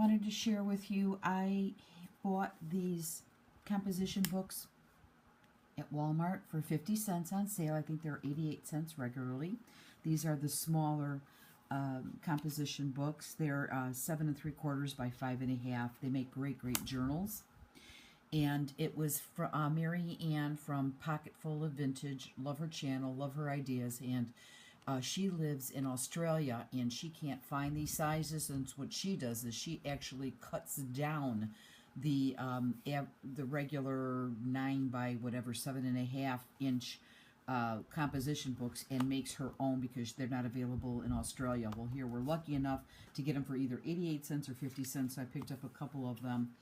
wanted to share with you, I bought these composition books at Walmart for 50 cents on sale. I think they're 88 cents regularly. These are the smaller composition books. They're 7 3/4 by 5 1/2. They make great journals. And it was from Marianne from Pocketfullofvintage. Love her channel, love her ideas, and she lives in Australia, and she can't find these sizes, and what she does is she actually cuts down the regular 9 by whatever 7 1/2 inch composition books and makes her own because they're not available in Australia. Well, here we're lucky enough to get them for either 88 cents or 50 cents, so I picked up a couple of them.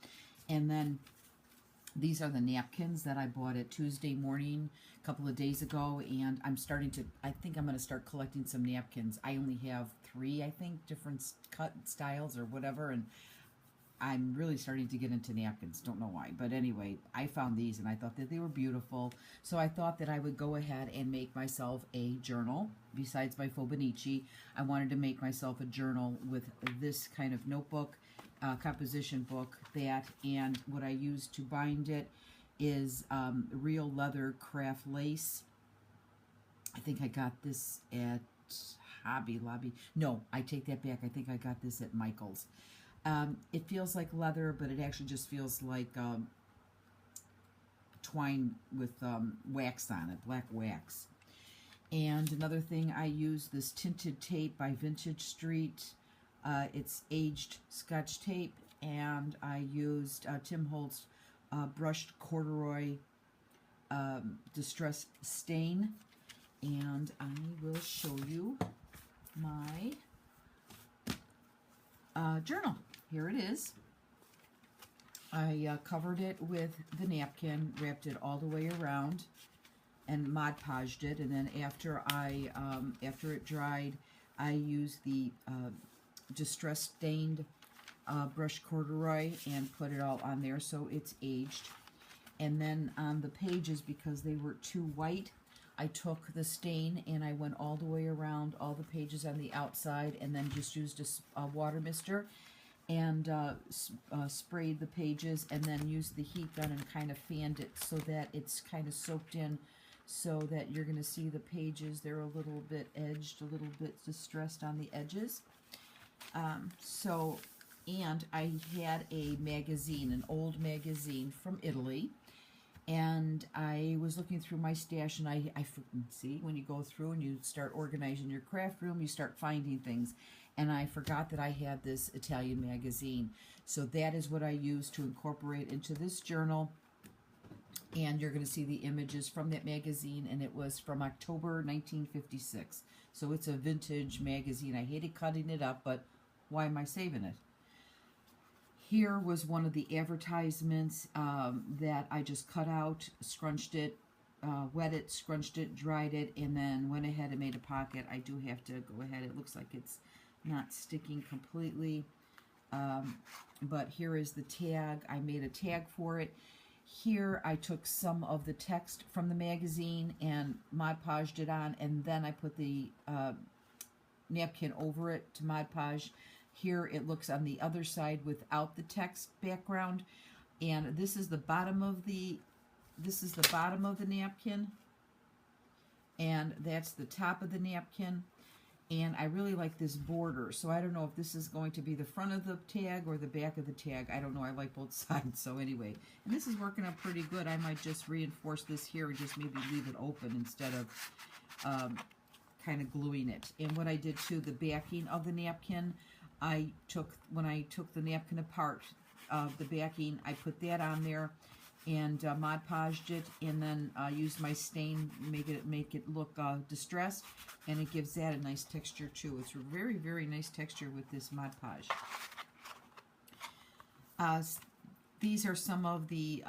And then these are the napkins that I bought it Tuesday morning a couple of days ago, and I think I'm going to start collecting some napkins. I only have 3, I think, different cut styles or whatever, and I'm really starting to get into napkins. Don't know why, but anyway, I found these and I thought that they were beautiful, so I thought that I would go ahead and make myself a journal. Besides my Fobonichi, I wanted to make myself a journal with this kind of notebook, composition book, and what I used to bind it is real leather craft lace. I think I got this at Hobby Lobby. No, I take that back. I think I got this at Michael's. It feels like leather, but it actually just feels like twine with wax on it, black wax. And another thing, I use this tinted tape by Vintage Street. It's aged Scotch tape, and I used Tim Holtz brushed corduroy distress stain, and I will show you my journal. Here it is. I covered it with the napkin, wrapped it all the way around, and Mod Podged it, and then after it dried, I used the distress stained brushed corduroy and put it all on there so it's aged. And then on the pages, because they were too white, I took the stain and I went all the way around all the pages on the outside, and then just used a water mister and sprayed the pages, and then used the heat gun and kind of fanned it so that it's kind of soaked in, so that you're going to see the pages, they're a little bit edged, a little bit distressed on the edges. And I had a magazine, an old magazine from Italy, and I was looking through my stash, and I see, when you go through and you start organizing your craft room, you start finding things, and I forgot that I had this Italian magazine. So that is what I used to incorporate into this journal, and you're going to see the images from that magazine, and it was from October 1956. So it's a vintage magazine. I hated cutting it up, but why am I saving it? Here was one of the advertisements that I just cut out, scrunched it, wet it, scrunched it, dried it, and then went ahead and made a pocket. I do have to go ahead. It looks like it's not sticking completely, but here is the tag. I made a tag for it. Here I took some of the text from the magazine and Mod Podged it on, and then I put the napkin over it to Mod Podge. Here it looks on the other side without the text background, and this is the bottom of the napkin, and that's the top of the napkin. And I really like this border, so I don't know if this is going to be the front of the tag or the back of the tag. I don't know. I like both sides. So anyway, and this is working out pretty good. I might just reinforce this here and just maybe leave it open instead of kind of gluing it. And what I did too, the backing of the napkin, when I took the napkin apart, the backing, I put that on there and Mod Podged it, and then used my stain, make it look distressed, and it gives that a nice texture too. It's a very, very nice texture with this Mod Podge. These are some of the,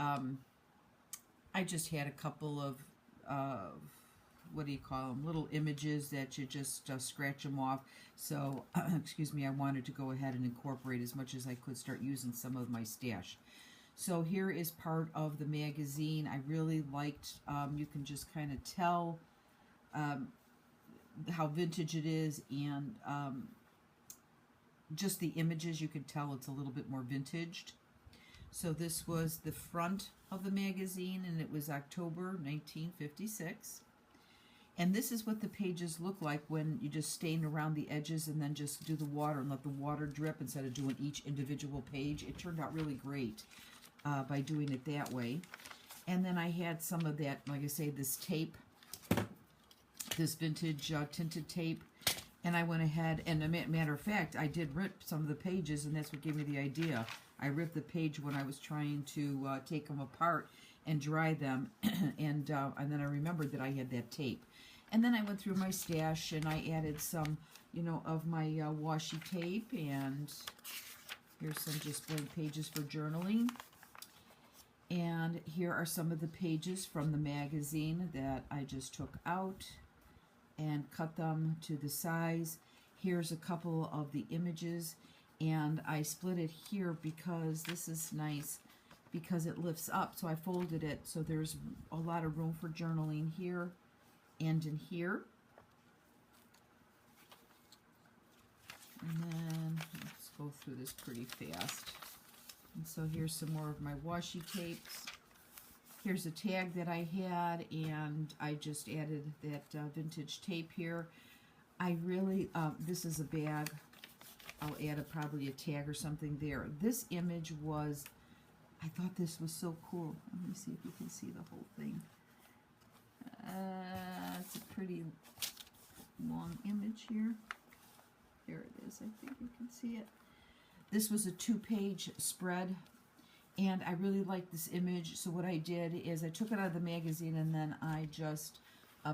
I just had a couple of, what do you call them, little images that you just scratch them off. So, excuse me, I wanted to go ahead and incorporate as much as I could, start using some of my stash. So here is part of the magazine. I really liked, you can just kind of tell how vintage it is, and just the images, you could tell it's a little bit more vintaged. So this was the front of the magazine, and it was October 1956. And this is what the pages look like when you just stain around the edges and then just do the water and let the water drip instead of doing each individual page. It turned out really great by doing it that way. And then I had some of that, like I say, this tape, this vintage tinted tape. And I went ahead, and a matter of fact, I did rip some of the pages, and that's what gave me the idea. I ripped the page when I was trying to take them apart and dry them, and then I remembered that I had that tape. And then I went through my stash, and I added some, you know, of my washi tape, and here's some just blank pages for journaling. And here are some of the pages from the magazine that I just took out and cut them to the size. Here's a couple of the images, and I split it here because this is nice because it lifts up, so I folded it so there's a lot of room for journaling here and in here. And then let's go through this pretty fast. And so here's some more of my washi tapes. Here's a tag that I had, and I just added that vintage tape here. I really, this is a bag. I'll add probably a tag or something there. This image was, I thought this was so cool. Let me see if you can see the whole thing. It's a pretty long image here. There it is. I think you can see it. This was a 2-page spread, and I really liked this image. So what I did is I took it out of the magazine, and then I just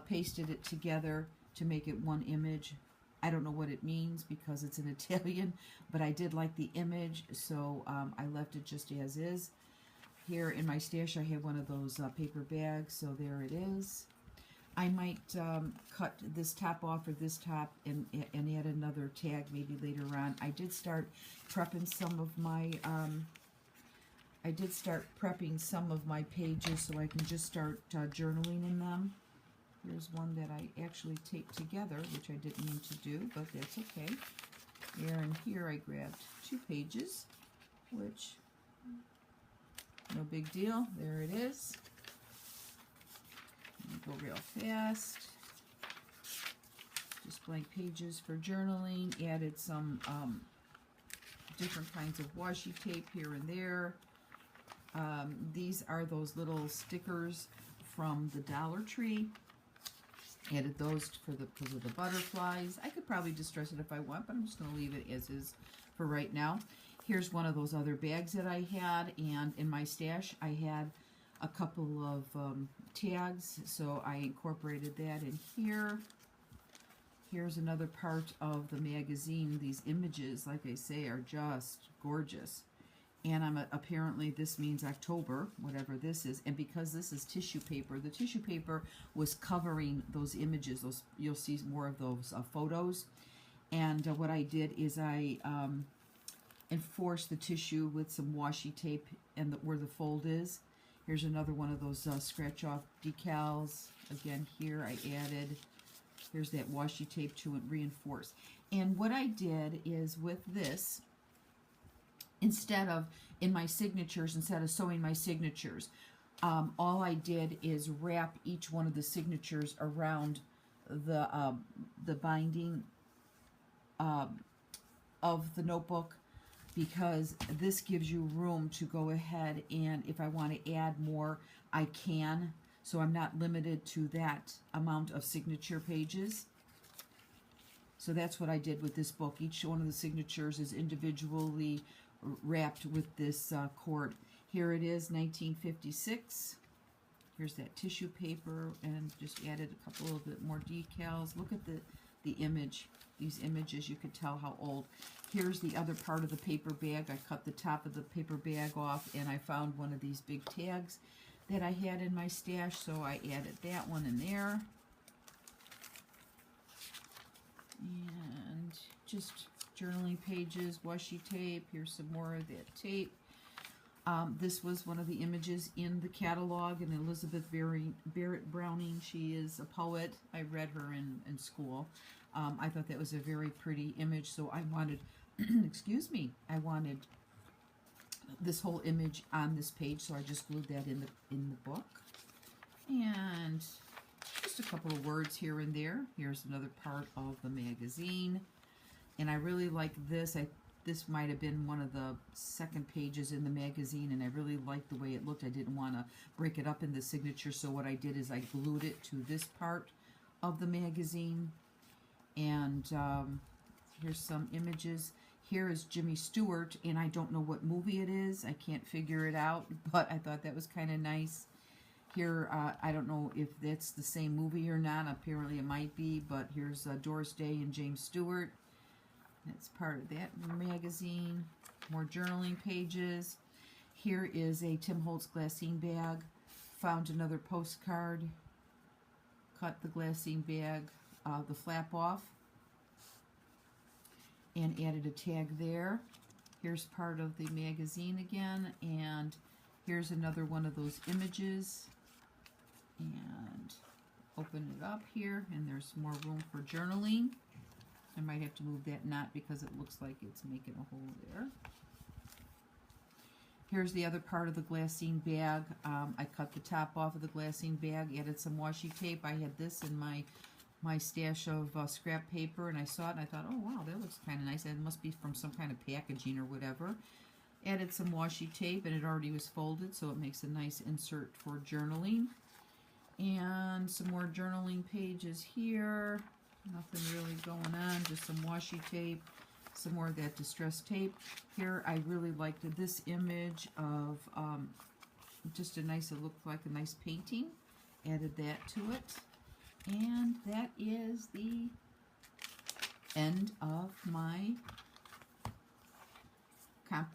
pasted it together to make it one image. I don't know what it means because it's in Italian, but I did like the image, so I left it just as is. Here in my stash, I have one of those paper bags, so there it is. I might cut this top off or this top and add another tag maybe later on. I did start prepping some of my pages so I can just start journaling in them. Here's one that I actually taped together, which I didn't mean to do, but that's okay. Here and here I grabbed 2 pages, which, no big deal. There it is. Go real fast. Just blank pages for journaling. Added some different kinds of washi tape here and there. These are those little stickers from the Dollar Tree. Added those because of the butterflies. I could probably distress it if I want, but I'm just going to leave it as is for right now. Here's one of those other bags that I had, and in my stash I had a couple of tags, so I incorporated that in here. Here's another part of the magazine. These images, like I say, are just gorgeous. And apparently this means October, whatever this is. And because this is tissue paper, the tissue paper was covering those images. You'll see more of those photos. And what I did is I enforced the tissue with some washi tape and where the fold is. Here's another one of those scratch-off decals. Again, here I added, here's that washi tape to reinforce. And what I did is with this, instead of sewing my signatures, all I did is wrap each one of the signatures around the binding of the notebook, because this gives you room to go ahead and if I want to add more, I can. So I'm not limited to that amount of signature pages. So that's what I did with this book. Each one of the signatures is individually wrapped with this cord. Here it is, 1956. Here's that tissue paper, and just added a couple of bit more decals. Look at the image. These images, you could tell how old. Here's the other part of the paper bag. I cut the top of the paper bag off, and I found one of these big tags that I had in my stash, so I added that one in there. And just journaling pages, washi tape. Here's some more of that tape. This was one of the images in the catalog, and Elizabeth Barrett Browning. She is a poet. I read her in school. I thought that was a very pretty image, so I wanted excuse me, I wanted this whole image on this page, so I just glued that in the book. And just a couple of words here and there. Here's another part of the magazine. And I really like this. This might have been one of the second pages in the magazine, and I really liked the way it looked. I didn't want to break it up into signature, so what I did is I glued it to this part of the magazine. And here's some images. Here is Jimmy Stewart, and I don't know what movie it is. I can't figure it out, but I thought that was kind of nice. Here, I don't know if that's the same movie or not. Apparently it might be, but here's Doris Day and James Stewart. That's part of that magazine. More journaling pages. Here is a Tim Holtz glassine bag. Found another postcard. Cut the glassine bag, the flap off, and added a tag there. Here's part of the magazine again, and here's another one of those images. And open it up here, and there's more room for journaling. I might have to move that knot because it looks like it's making a hole there. Here's the other part of the glassine bag. I cut the top off of the glassine bag, added some washi tape. I had this in my stash of scrap paper, and I saw it and I thought, oh wow, that looks kind of nice. It must be from some kind of packaging or whatever. Added some washi tape, and it already was folded, so it makes a nice insert for journaling. And some more journaling pages here. Nothing really going on, just some washi tape, some more of that distress tape. Here I really liked this image of just a nice, it looked like a nice painting. Added that to it. And that is the end of my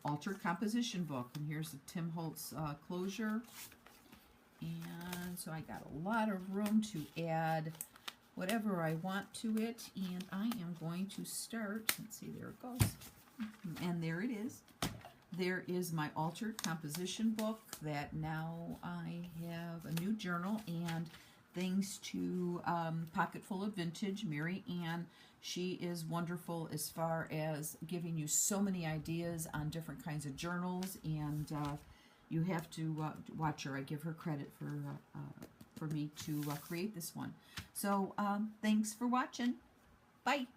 altered composition book. And here's the Tim Holtz closure. And so I got a lot of room to add whatever I want to it, and I am going to start. Let's see, there it goes. And there it is. There is my altered composition book that now I have a new journal, and thanks to Pocketful of Vintage, Marianne. She is wonderful as far as giving you so many ideas on different kinds of journals, and you have to watch her. I give her credit for me to create this one. So thanks for watching. Bye.